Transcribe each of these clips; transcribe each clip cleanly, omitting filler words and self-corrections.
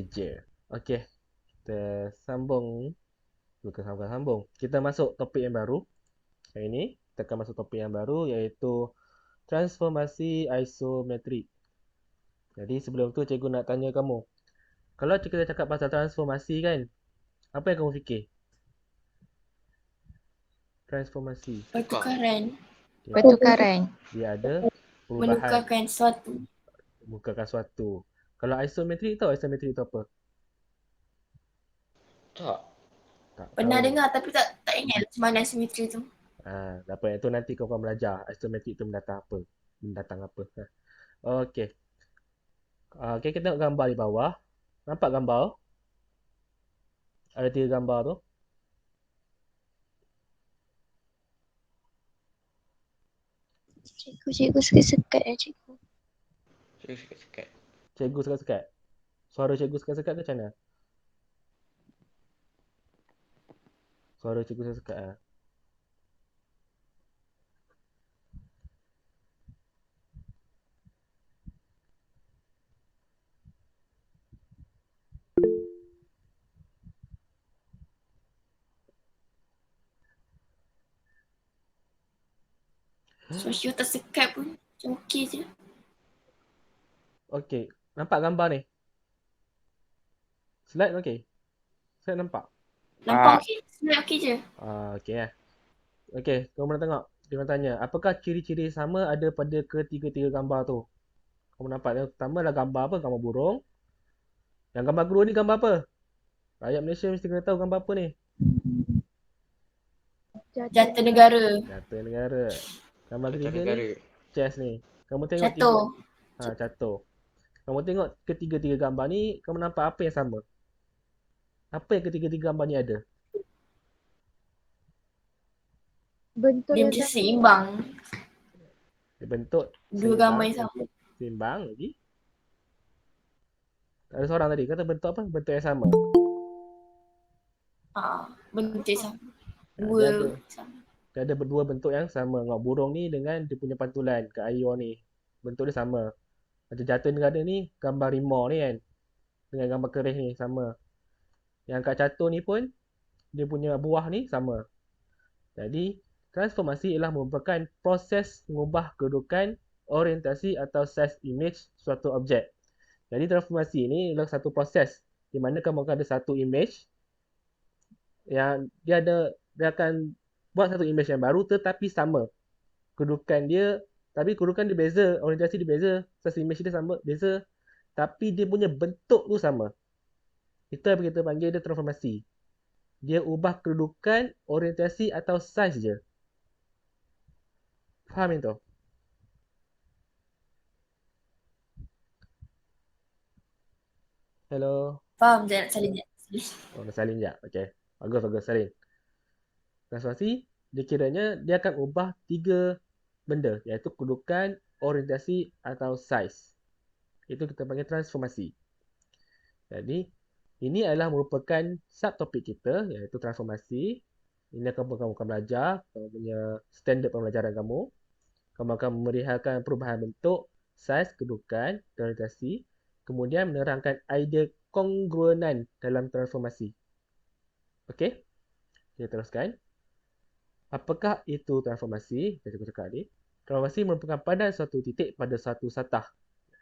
je. Okey, kita sambung. Bukan sambung. Kita masuk topik yang baru. Hari ini kita akan masuk topik yang baru iaitu transformasi isometrik. Jadi sebelum tu cikgu nak tanya kamu. Kalau kita cakap pasal transformasi kan, apa yang kamu fikir? Transformasi. Pertukaran. Okay. Pertukaran. Dia ada perubahan, Menukarkan sesuatu. menukarkan suatu. Kalau isometrik tahu isometrik itu apa? Tak. Tak Pernah tahu. dengar tapi tak ingat macam mana simetri tu. Tak apa, itu nanti kau akan belajar isometrik itu mendatang apa. Okey. Okey, kita tengok gambar di bawah. Nampak gambar? Ada 3 gambar tu. Cikgu sekat-sekat cikgu. Saya sekat-sekat. Cikgu sekat-sekat. Suara cikgu sekat-sekat ke macam mana? Suara cikgu sekat-sekat. Sosio tersekat pun macam okey je. Okey, nampak gambar ni? Slide okey? Slide nampak? Nampak okey? Sebenarnya okey je. Okey eh. Okey, kau pernah tengok? Dia orang tanya, apakah ciri-ciri sama ada pada ketiga-tiga gambar tu? Kau nampak yang pertama adalah gambar apa? Gambar burung. Yang gambar kedua ni gambar apa? Rakyat Malaysia mesti kena tahu gambar apa ni? Jata negara. Jata negara. Gambar ketiga negara. ni chess ni. Kamu tengok Jatuh. Catur. Kamu tengok ketiga-tiga gambar ni, kamu nampak apa yang sama? Apa yang ketiga-tiga gambar ni ada? Bentuk Dia yang macam sama. seimbang. Dia bentuk Dua gambar yang sama. seimbang lagi. Ada seorang tadi kata bentuk apa? Bentuk yang sama. Bentuk yang sama. Dia Dua ada, sama. dia ada berdua bentuk yang sama. Ngok burung ni dengan dia punya pantulan ke air ni. Bentuk dia sama. Macam jatuh negara ni gambar rimau ni kan. Dengan gambar kerih ni sama. Yang kat catur ni pun dia punya buah ni sama. Jadi transformasi ialah merupakan proses mengubah kedudukan, orientasi atau size image suatu objek. Jadi transformasi ini adalah satu proses di mana kamu akan ada satu image yang dia akan buat satu image yang baru tetapi sama. Kedudukan dia, tapi kedudukan dia beza, orientasi dia beza, size image dia sama, beza, tapi dia punya bentuk tu sama. Itu yang kita panggil dia transformasi. Dia ubah kedudukan, orientasi atau size je. Faham itu? Hello. Faham je nak salin je. Oh, dah salin sekejap. Okey. Bagus, salin. Transformasi, dia kiranya dia akan ubah 3 benda, iaitu kedudukan, orientasi atau size. Itu kita panggil transformasi. Jadi, ini adalah merupakan subtopik kita, iaitu transformasi. Ini kamu akan belajar, kamu punya standard pembelajaran kamu. Kamu akan memerihalkan perubahan bentuk, saiz, kedudukan, orientasi. Kemudian menerangkan idea kongruenan dalam transformasi. Okey? Kita teruskan. Apakah itu transformasi? Kita cakap tadi. Transformasi merupakan padan suatu titik pada satu satah.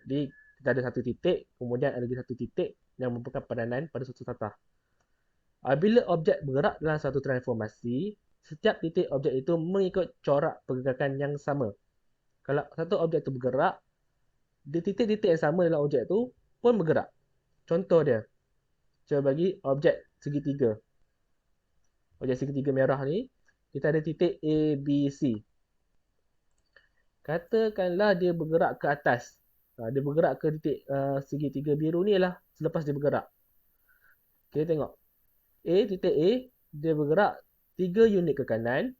Jadi, kita ada satu titik, kemudian ada lagi satu titik yang merupakan padanan pada suatu satah. Apabila objek bergerak dalam satu transformasi, setiap titik objek itu mengikut corak pergerakan yang sama. Kalau satu objek itu bergerak, di titik-titik yang sama dalam objek itu pun bergerak. Contoh dia, cuba bagi objek segitiga. Objek segitiga merah ni, kita ada titik A, B, C. Katakanlah dia bergerak ke atas. Dia bergerak ke titik segitiga biru ni lah selepas dia bergerak. Kita tengok. Titik A, dia bergerak 3 unit ke kanan,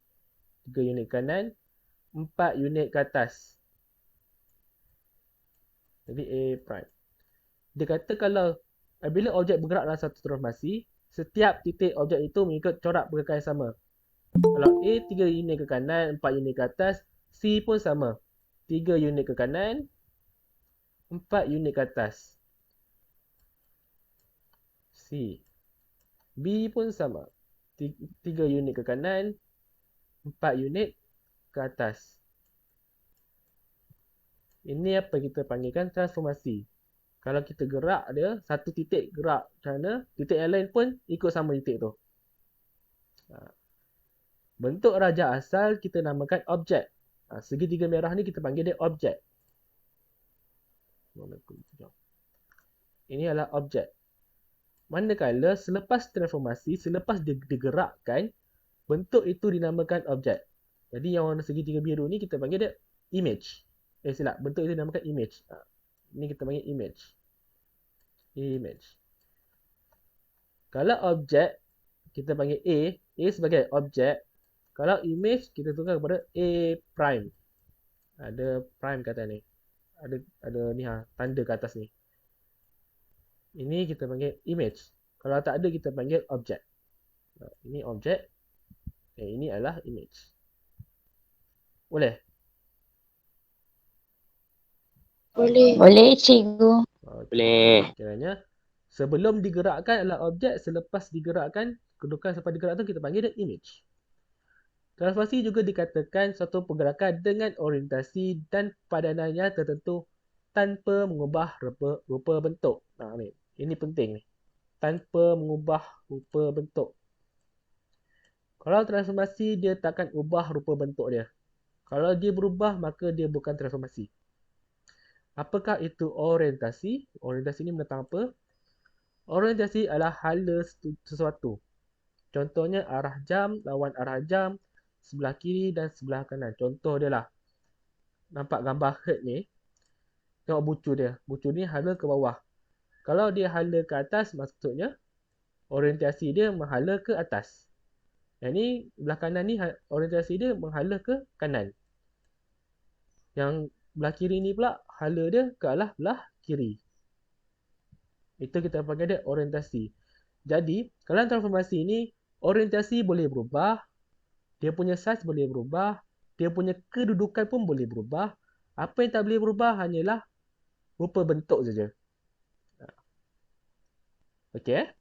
3 unit ke kanan, 4 unit ke atas. Jadi A prime. Dia kata kalau bila objek bergerak dalam satu transformasi, setiap titik objek itu mengikut corak pergerakan yang sama. Kalau A 3 unit ke kanan, 4 unit ke atas, C pun sama. 3 unit ke kanan, 4 unit ke atas. C. B pun sama. 3 unit ke kanan, 4 unit ke atas. Ini apa kita panggilkan transformasi. Kalau kita gerak dia, satu titik gerak macam mana, titik yang lain pun ikut sama titik tu. Bentuk raja asal kita namakan objek. Segitiga merah ni kita panggil dia objek. Ini adalah objek. Manakala selepas transformasi, selepas digerakkan, bentuk itu dinamakan objek. Jadi yang warna segitiga biru ni kita panggil dia image. Silap, bentuk itu dinamakan image. Ini kita panggil image. Image. Kalau objek, kita panggil A. A sebagai objek. Kalau image, kita tukar kepada A prime. Ada prime kat atas ni. Ada ni tanda kat atas ni. Ini kita panggil image. Kalau tak ada, kita panggil objek. Ini objek. Ini adalah image. Boleh? Boleh, cikgu. Boleh. Kiranya sebelum digerakkan adalah objek, selepas digerakkan, kedudukan selepas digerak tu kita panggil dia image. Transformasi juga dikatakan suatu pergerakan dengan orientasi dan padanannya tertentu tanpa mengubah rupa bentuk. Ini penting ni. Tanpa mengubah rupa bentuk. Kalau transformasi dia takkan ubah rupa bentuk dia. Kalau dia berubah maka dia bukan transformasi. Apakah itu orientasi? Orientasi ni menentang apa? Orientasi adalah hala sesuatu. Contohnya arah jam lawan arah jam, sebelah kiri dan sebelah kanan. Contoh dia lah. Nampak gambar heart ni. Tengok bucu dia. Bucu ni hala ke bawah. Kalau dia hala ke atas, maksudnya orientasi dia menghala ke atas. Yang ni belah kanan ni orientasi dia menghala ke kanan. Yang belah kiri ni pula hala dia ke arah belah kiri. Itu kita panggil dia orientasi. Jadi, kalau transformasi ni orientasi boleh berubah, dia punya saiz boleh berubah, dia punya kedudukan pun boleh berubah. Apa yang tak boleh berubah hanyalah rupa bentuk saja. Okey?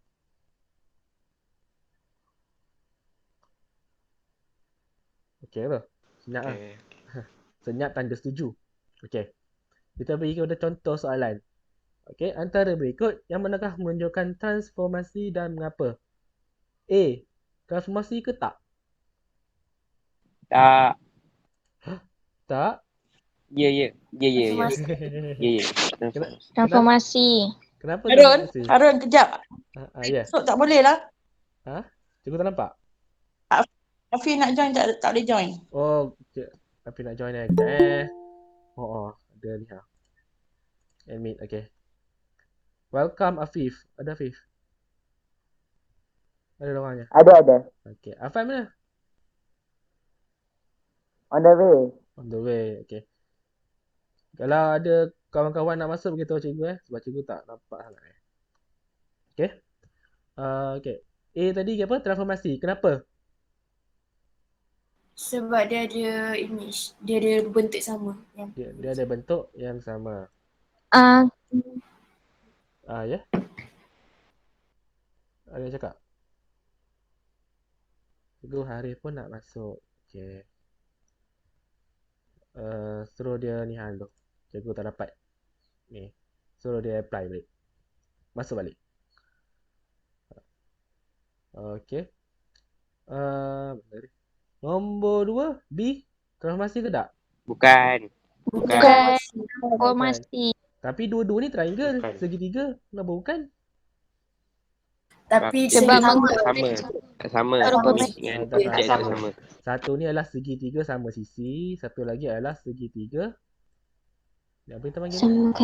Okey apa? Senyap lah. Okay. Senyap tanda setuju. Okey. Kita pergi kepada contoh soalan. Okey, antara berikut yang manakah menunjukkan transformasi dan mengapa? A. Transformasi ke tak? Tak. Tak. Ya. Transformasi. Ya. Transformasi. Kenapa Harun, transformasi? Harun kejap. Ya. So, tak boleh lah. Cikgu tak nampak? Afi nak join tak boleh join. Oh, okay. Tapi nak join eh. Ada ni Admit, okay. Welcome Afif. Ada Afif? Ada orangnya? Ada. Okay. Afan mana? On the way. On the way, okay. Kalau ada kawan-kawan nak masuk, beritahu cikgu sebab cikgu tak nampak sangat Okay. Okay. A tadi apa? Transformasi. Kenapa? Sebab dia ada image. Dia ada bentuk sama. Dia ada bentuk yang sama. Ya? Ada yang cakap? Cikgu Hari pun nak masuk. Okay. Suruh dia ni dulu. Cikgu tak dapat. Ni. Suruh dia apply balik. Masuk balik. Okay. Nombor 2, B. Transformasi ke tak? Bukan. Transformasi. Tapi dua-dua ni triangle. Bukan. Segitiga. Kenapa bukan? Tapi Sebab Sama. Rupa Tak sama. Satu ni adalah segitiga sama sisi. Satu lagi adalah segitiga. Apa kita panggil ni? Sama.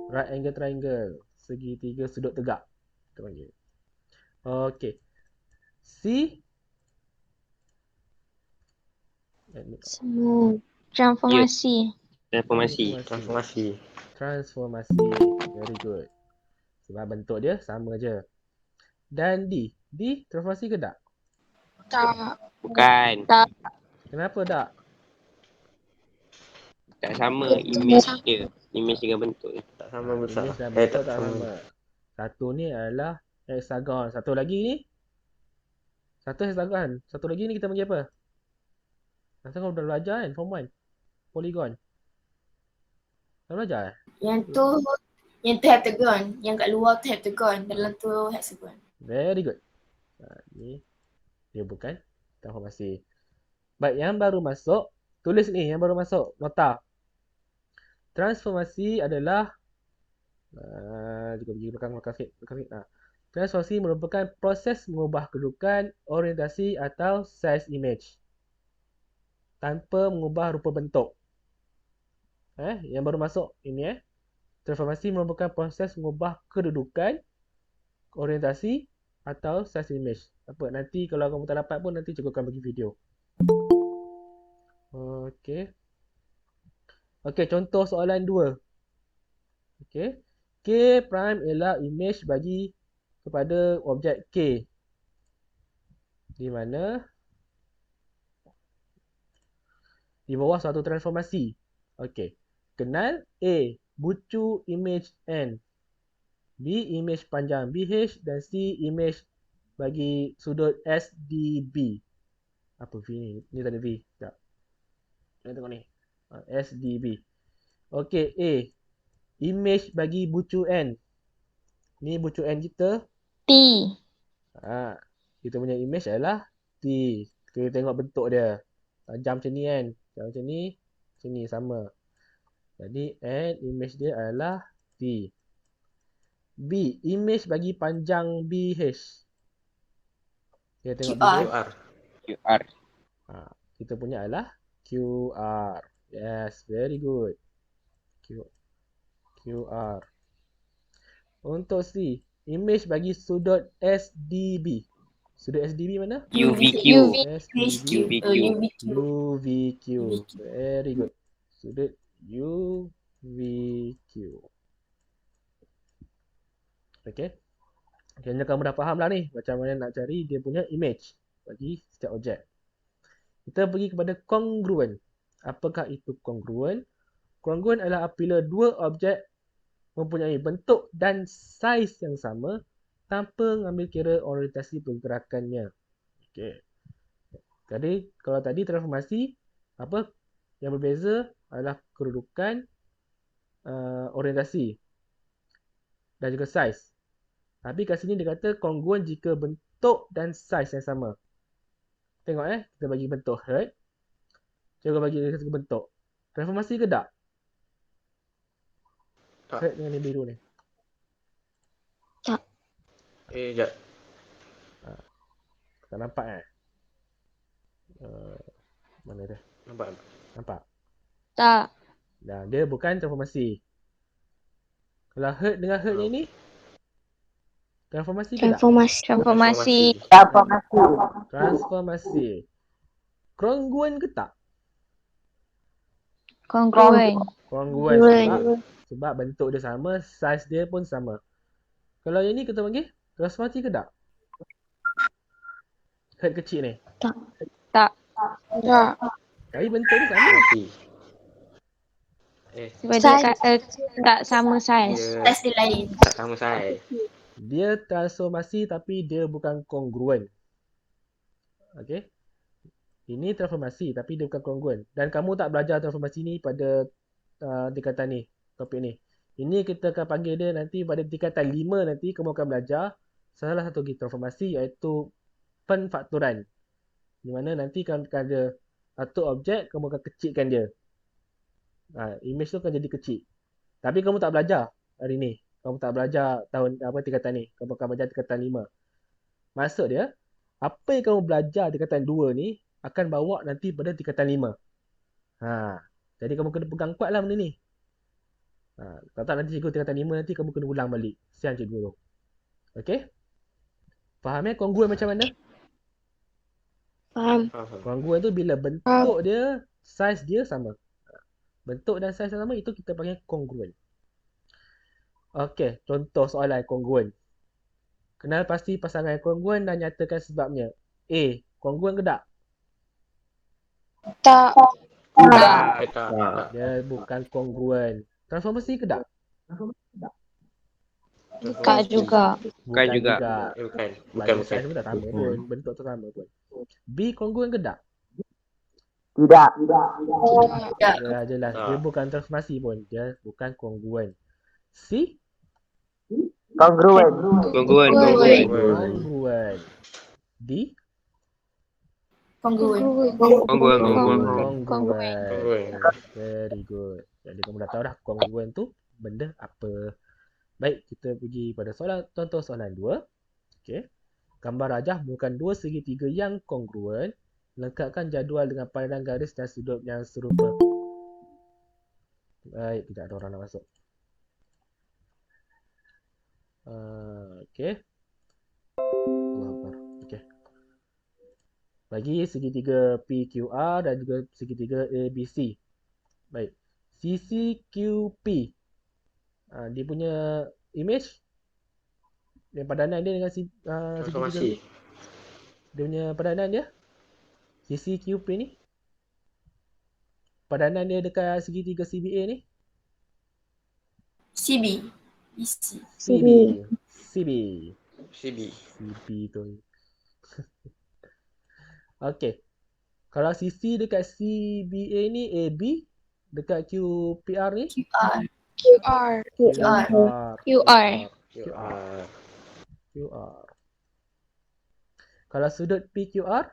Right angle triangle. Segitiga sudut tegak. Kita panggil. Okay. C. Semua. Transformasi. Transformasi. Transformasi. Very good. Sebab bentuk dia sama je. Dan D. D transformasi ke tak? Tak. Bukan. Kenapa tak? Tak sama image dia. Image dengan bentuk dia. Tak sama besar. Image dan bentuk tak sama. Satu ni adalah hexagon. Satu lagi ni. Satu hexagon. Satu lagi ni kita panggil apa? Rasa kau dah belajar kan? Form 1. Polygon. Dah belajar eh? Yang tu heptagon. Yang kat luar tu heptagon. Dalam tu hexagon. Very good. Ni dia bukan transformasi. Baik, yang baru masuk. Tulis ni yang baru masuk. Nota. Transformasi adalah juga pergi belakang sikit. Transformasi merupakan proses mengubah kedudukan, orientasi atau size image tanpa mengubah rupa bentuk. Yang baru masuk ini Transformasi merupakan proses mengubah kedudukan, orientasi atau size image. Apa nanti kalau kamu tak dapat pun nanti cikgu akan bagi video. Okey. Okey, contoh soalan 2. Okey. K prime ialah image bagi kepada objek K. Di mana di bawah suatu transformasi. Okey. Kenal A, bucu image N. B, image panjang BH dan C, image bagi sudut SDB. Apa V ni? Ni tak ada V. Sekejap. Kita tengok ni. SDB. Okey, A. Image bagi bucu N. Ni bucu N kita. T. Kita punya image adalah T. Kita tengok bentuk dia. Tajam macam ni kan. Macam ni. Macam ni sama. Jadi N image dia adalah T. B. Image bagi panjang BH. Kita tengok QR. QR. Kita punya adalah QR. Yes, very good. QR. Untuk C, image bagi sudut SDB. Sudut SDB mana? UVQ. SDB. UVQ. UVQ. Very good. Sudut UVQ. Okay. Kayaknya kamu dah faham lah ni macam mana nak cari dia punya image bagi setiap objek. Kita pergi kepada congruent. Apakah itu congruent? Congruent adalah apabila dua objek mempunyai bentuk dan saiz yang sama tanpa mengambil kira orientasi pergerakannya. Okey. Jadi kalau tadi transformasi, apa yang berbeza adalah kedudukan, orientasi dan juga saiz. Tapi kat sini dia kata congruent jika bentuk dan saiz yang sama. Tengok kita bagi bentuk heart. Cuba bagi bentuk. Transformasi ke tak? Tak. Heart dengan yang biru ni. Sekejap. Tak nampak mana dia? Nampak. Nampak? Tak. Dah, dia bukan transformasi. Kalau heart dengan heart ni transformasi ke tak? Transformasi. Transformasi. Congruent ke tak? Congruent. Congruent. Sebab bentuk dia sama, saiz dia pun sama. Kalau yang ni kita panggil transformasi ke tak? Heart kecil ni. Tak. Tapi bentuk dia sama. Sebab dia tak sama saiz. Saiz dia lain. Tak sama saiz. Dia transformasi tapi dia bukan congruent. Okey. Ini transformasi tapi dia bukan congruent. Dan kamu tak belajar transformasi ni pada tingkatan ni, topik ni. Ini kita akan panggil dia nanti pada tingkatan 5 nanti kamu akan belajar salah satu transformasi iaitu penfaktoran. Di mana nanti kamu akan ada satu objek, kamu akan kecilkan dia. Image tu akan jadi kecil. Tapi kamu tak belajar hari ni. Kamu tak belajar tingkatan ni. Kamu akan belajar tingkatan 5. Maksud dia, apa yang kamu belajar tingkatan 2 ni akan bawa nanti pada tingkatan 5. Jadi kamu kena pegang kuat lah benda ni. Kalau tak nanti cikgu tingkatan 5 nanti kamu kena ulang balik. Sian cikgu tu. Okey? Faham congruent macam mana? Faham. Congruent tu bila bentuk dia, saiz dia sama. Bentuk dan saiz yang sama itu kita panggil congruent. Okey, contoh soalan congruent. Kenal pasti pasangan congruent dan nyatakan sebabnya. A. Congruent ke tak? Tak. Tak. Dia bukan congruent. Transformasi ke tak? Tak juga. Bukan juga. Bukan. Pada size pun tak sama pun. Bentuk tu sama pun. B kongruent ke tak? Tak. Ya, jelas. Dia Tak. bukan transformasi pun. Dia bukan kongruent. C? Kongruent. Kongruent. D? Kongruent. Kongruent. Very good. Jadi kamu dah tahu dah kongruent tu benda apa. Baik, kita pergi pada contoh soalan 2. Okey. Gambar rajah merupakan dua segitiga yang kongruent. Lengkapkan jadual dengan pandangan garis dan sudut yang serupa. Baik, tidak ada orang nak masuk. Okey. Allahuakbar. Okey. Bagi segitiga PQR dan juga segitiga ABC. Baik. CCQP. Dia punya image dan padanan dia dengan Transformasi. dia punya padanan dia CCQP ni padanan dia dekat segitiga CBA ni CB. BC. CB tu. Okey. Kalau CC dekat CBA ni AB, dekat QPR ni QR. QR. Kalau sudut PQR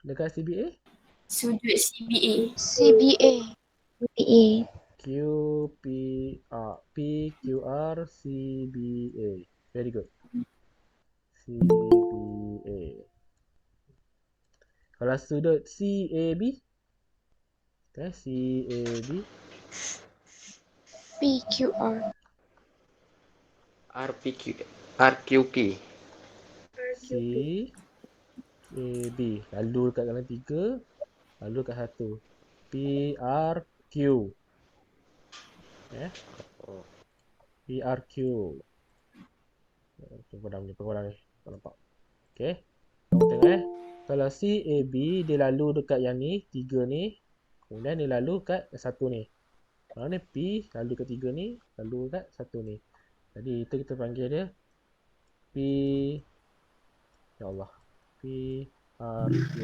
dekat CBA Sudut CBA. QPR PQR CBA. Very good. CBA. Kalau sudut CAB CAB RQP. CAB. Lalu dekat dalam 3, lalu dekat 1. PRQ. PRQ. Penggodam ni. Tak nampak. Okey. Kamu tengok Kalau CAB dia lalu dekat yang ni, 3 ni. Kemudian dia lalu kat 1 ni. Kalau ni P, lalu ke 3 ni, lalu kat 1 ni. Jadi itu kita panggil dia P. Ya Allah. PRQ.